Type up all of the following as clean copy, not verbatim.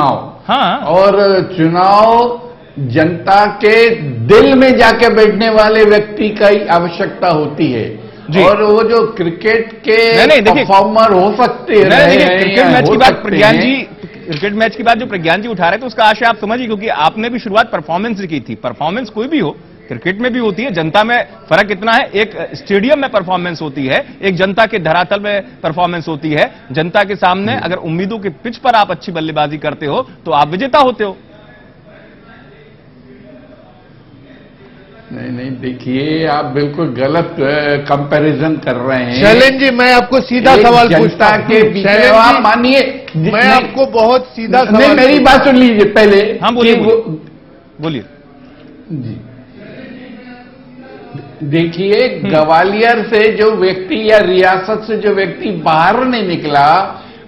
चुनाव। हाँ। और चुनाव जनता के दिल में जाके बैठने वाले व्यक्ति का ही आवश्यकता होती है। और वो जो क्रिकेट के परफॉर्मर हो सकते हैं, क्रिकेट मैच की बात प्रज्ञान जी, क्रिकेट मैच की बात जो प्रज्ञान जी उठा रहे थे उसका आशय आप समझिए, क्योंकि आपने भी शुरुआत परफॉर्मेंस से की थी। परफॉर्मेंस कोई भी हो, क्रिकेट में भी होती है, जनता में फर्क इतना है, एक स्टेडियम में परफॉर्मेंस होती है, एक जनता के धरातल में परफॉर्मेंस होती है। जनता के सामने अगर उम्मीदों के पिच पर आप अच्छी बल्लेबाजी करते हो तो आप विजेता होते हो। नहीं, देखिए आप बिल्कुल गलत कंपैरिजन कर रहे हैं। शैलेंद्र जी, मैं आपको सीधा सवाल पूछता हूं के पीछे आप मानिए, मैं आपको बहुत सीधा सवाल। नहीं, मेरी बात सुन लीजिए पहले। हाँ, बोलिए जी। देखिए, ग्वालियर से जो व्यक्ति या रियासत से जो व्यक्ति बाहर नहीं निकला,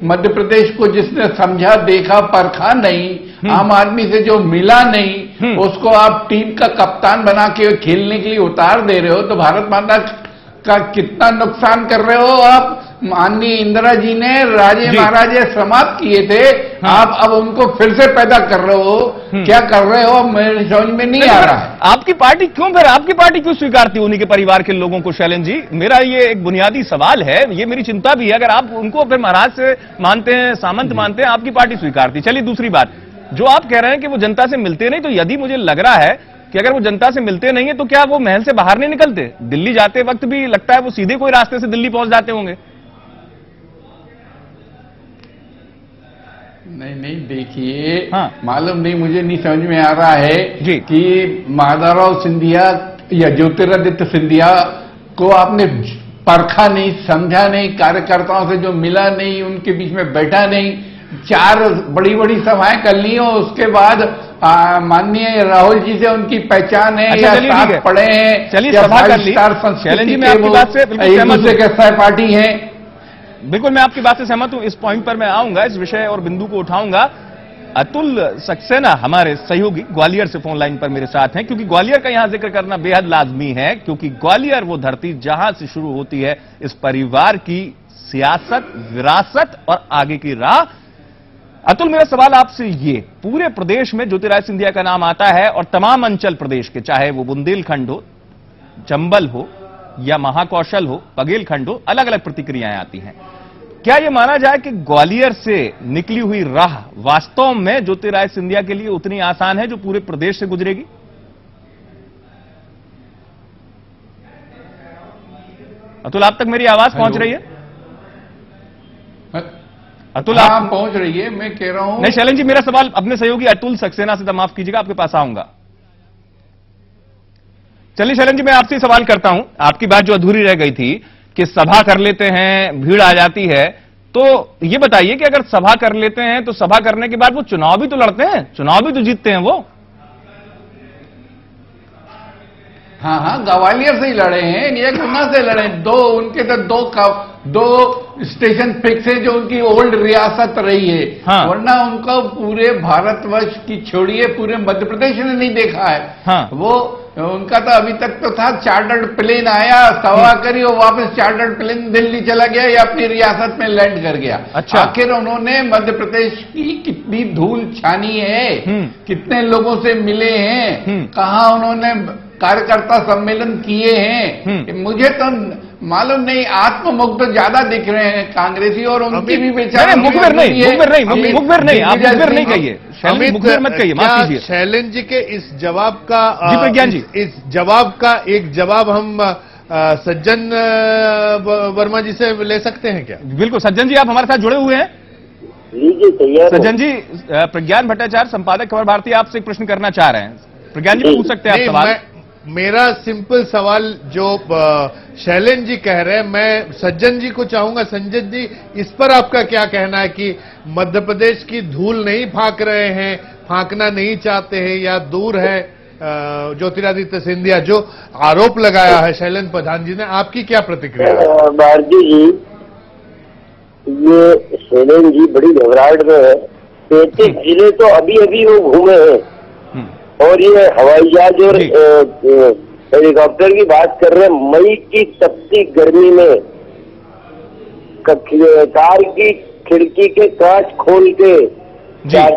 मध्य प्रदेश को जिसने समझा, देखा, परखा नहीं, आम आदमी से जो मिला नहीं, उसको आप टीम का कप्तान बना के खेलने के लिए उतार दे रहे हो, तो भारत माता का कितना नुकसान कर रहे हो आप। माननीय इंदिरा जी ने राजे महाराजे समाप्त किए थे, आप अब उनको फिर से पैदा कर रहे हो। क्या कर रहे हो मेरे समझ में नहीं आ रहा है। आपकी पार्टी क्यों स्वीकारती है उन्हीं के परिवार के लोगों को? शैलेंद्र जी, मेरा ये एक बुनियादी सवाल है, ये मेरी चिंता भी है। अगर आप उनको फिर महाराज से मानते हैं, सामंत मानते हैं, आपकी पार्टी स्वीकारती। चलिए, दूसरी बात जो आप कह रहे हैं कि वो जनता से मिलते नहीं, तो यदि मुझे लग रहा है कि अगर वो जनता से मिलते नहीं है तो क्या वो महल से बाहर नहीं निकलते? दिल्ली जाते वक्त भी लगता है वो सीधे कोई रास्ते से दिल्ली पहुंच जाते होंगे। नहीं, देखिए, मालूम नहीं, मुझे नहीं समझ में आ रहा है कि माधवराव सिंधिया या ज्योतिरादित्य सिंधिया को आपने परखा नहीं, समझा नहीं, कार्यकर्ताओं से जो मिला नहीं, उनके बीच में बैठा नहीं, 4 बड़ी बड़ी सभाएं कर ली और उसके बाद माननीय राहुल जी से उनकी पहचान है, या साथ पढ़े हैं, चलिए या सभा कर ली। स्टार संस्कृति मैं आपकी बात से एक दूसरे के सहपाठी हैं। बिल्कुल, मैं आपकी बात से सहमत हूं। इस पॉइंट पर मैं आऊंगा, इस विषय और बिंदु को उठाऊंगा। अतुल सक्सेना हमारे सहयोगी ग्वालियर से फोन लाइन पर मेरे साथ हैं, क्योंकि ग्वालियर का यहां जिक्र करना बेहद लाजमी है, क्योंकि ग्वालियर वो धरती जहां से शुरू होती है इस परिवार की सियासत, विरासत और आगे की राह। अतुल, मेरा सवाल आपसे ये, पूरे प्रदेश में ज्योतिरादित्य सिंधिया का नाम आता है और तमाम अंचल प्रदेश के, चाहे वो बुंदेलखंड हो, चंबल हो या महाकौशल हो, बघेलखंड हो, अलग अलग प्रतिक्रियाएं आती हैं। क्या यह माना जाए कि ग्वालियर से निकली हुई राह वास्तव में ज्योतिरादित्य सिंधिया के लिए उतनी आसान है जो पूरे प्रदेश से गुजरेगी? अतुल, आप तक मेरी आवाज पहुंच रही है? अतुल, आप पहुंच रही है, मैं कह रहा हूं। नहीं शैलेंद्र जी, मेरा सवाल अपने सहयोगी अतुल सक्सेना से, माफ कीजिएगा, आपके पास आऊंगा। चलिए शैलेंद्र जी, मैं आपसे सवाल करता हूं। आपकी बात जो अधूरी रह गई थी कि सभा कर लेते हैं, भीड़ आ जाती है, तो ये बताइए कि अगर सभा कर लेते हैं तो सभा करने के बाद वो चुनाव भी तो लड़ते हैं, चुनाव भी तो जीतते हैं वो। हाँ, ग्वालियर से ही लड़े हैं, ये गुना से लड़े। उनके तो दो स्टेशन फिक्स है जो उनकी ओल्ड रियासत रही है। वरना उनको पूरे भारतवर्ष की छोड़िए, पूरे मध्य प्रदेश ने नहीं देखा है। वो उनका तो अभी तक तो था, चार्टर्ड प्लेन आया, सभा करी और वापस चार्टर्ड प्लेन दिल्ली चला गया या अपनी रियासत में लैंड कर गया। अच्छा। आखिर उन्होंने मध्य प्रदेश की कितनी धूल छानी है, कितने लोगों से मिले हैं, कहां उन्होंने कार्यकर्ता सम्मेलन किए हैं। मुझे तो मालूम नहीं, आत्ममुग्ध ज्यादा दिख रहे हैं कांग्रेसी, और उनकी भी बेचारे मुखबिर नहीं, आप मुखबिर नहीं कहिए, मुखबिर मत कहिए, माफ कीजिए। शैलेंद्र जी के इस जवाब का, जी प्रज्ञान जी, इस जवाब का एक जवाब हम सज्जन वर्मा जी से ले सकते हैं क्या? बिल्कुल, सज्जन जी आप हमारे साथ जुड़े हुए हैं। सज्जन जी, प्रज्ञान भट्टाचार्य, संपादक खबर भारती, आपसे एक प्रश्न करना चाह रहे हैं। प्रज्ञान जी पूछ सकते हैं आप सवाल। मेरा सिंपल सवाल जो शैलेंद्र जी कह रहे हैं, मैं सज्जन जी को चाहूंगा, सज्जन जी इस पर आपका क्या कहना है कि मध्य प्रदेश की धूल नहीं फांक रहे हैं, फांकना नहीं चाहते हैं, या दूर है ज्योतिरादित्य सिंधिया, जो आरोप लगाया है शैलेंद्र प्रधान जी ने, आपकी क्या प्रतिक्रिया है? भारती जी, ये शैलेंद्र जी बड़ी घबराहट में है। 33 जिले तो अभी अभी वो घूमे हैं, और ये हवाई जहाज और हेलीकॉप्टर की बात कर रहे हैं। मई की तपती गर्मी में कार की खिड़की के कांच खोल के 4